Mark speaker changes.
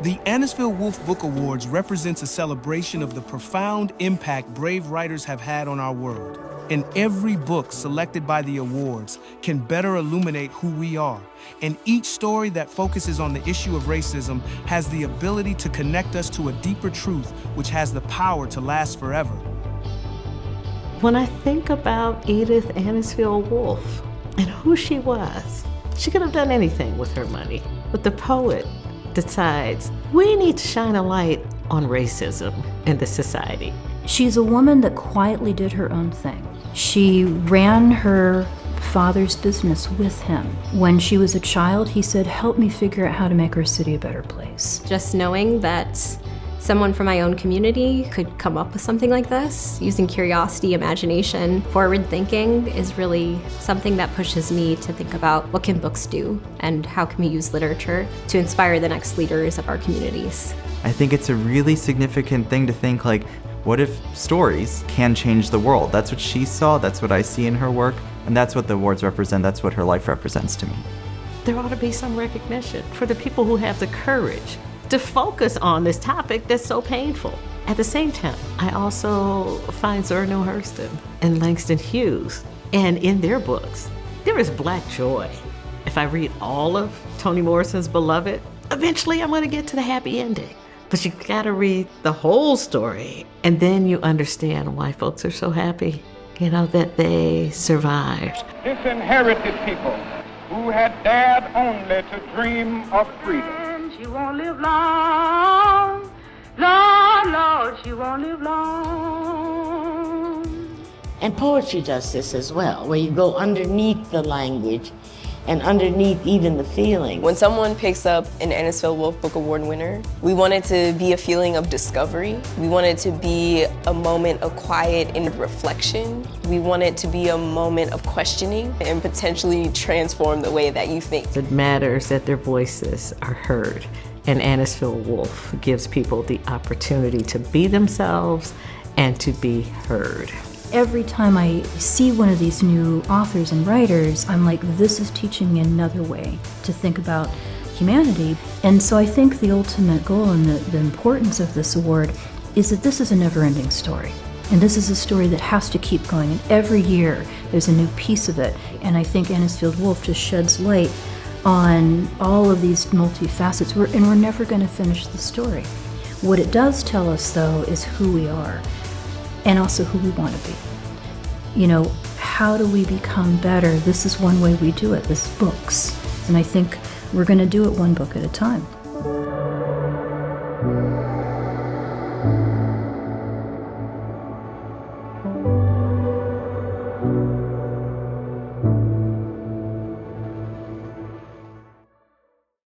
Speaker 1: The Anisfield-Wolf Book Awards represents a celebration of the profound impact brave writers have had on our world. And every book selected by the awards can better illuminate who we are. And each story that focuses on the issue of racism has the ability to connect us to a deeper truth which has the power to last forever.
Speaker 2: When I think about Edith Anisfield Wolf and who she was, she could have done anything with her money. But the poet decides, we need to shine a light on racism in the society.
Speaker 3: She's a woman that quietly did her own thing. She ran her father's business with him. When she was a child, he said, help me figure out how to make our city a better place.
Speaker 4: Just knowing that someone from my own community could come up with something like this, using curiosity, imagination, forward thinking, is really something that pushes me to think about what can books do and how can we use literature to inspire the next leaders of our communities.
Speaker 5: I think it's a really significant thing to think, like, what if stories can change the world? That's what she saw, that's what I see in her work, and that's what the awards represent, that's what her life represents to me.
Speaker 2: There ought to be some recognition for the people who have the courage to focus on this topic that's so painful. At the same time, I also find Zora Neale Hurston and Langston Hughes, and in their books, there is Black joy. If I read all of Toni Morrison's Beloved, eventually I'm gonna get to the happy ending. But you gotta read the whole story, and then you understand why folks are so happy, you know, that they survived.
Speaker 6: Disinherited people who had dared only to dream of freedom.
Speaker 7: She won't live long, Lord, Lord, she won't live long.
Speaker 8: And poetry does this as well, where you go underneath the language and underneath even the feeling.
Speaker 9: When someone picks up an Anisfield-Wolf Book Award winner, we want it to be a feeling of discovery. We want it to be a moment of quiet and reflection. We want it to be a moment of questioning and potentially transform the way that you think.
Speaker 2: It matters that their voices are heard, and Anisfield-Wolf gives people the opportunity to be themselves and to be heard.
Speaker 3: Every time I see one of these new authors and writers, I'm like, this is teaching me another way to think about humanity. And so I think the ultimate goal and the importance of this award is that this is a never-ending story. And this is a story that has to keep going. And every year, there's a new piece of it. And I think Anisfield-Wolf just sheds light on all of these multifacets, and we're never going to finish the story. What it does tell us, though, is who we are, and also who we want to be. You know, how do we become better? This is one way we do it, this books. And I think we're going to do it one book at a time.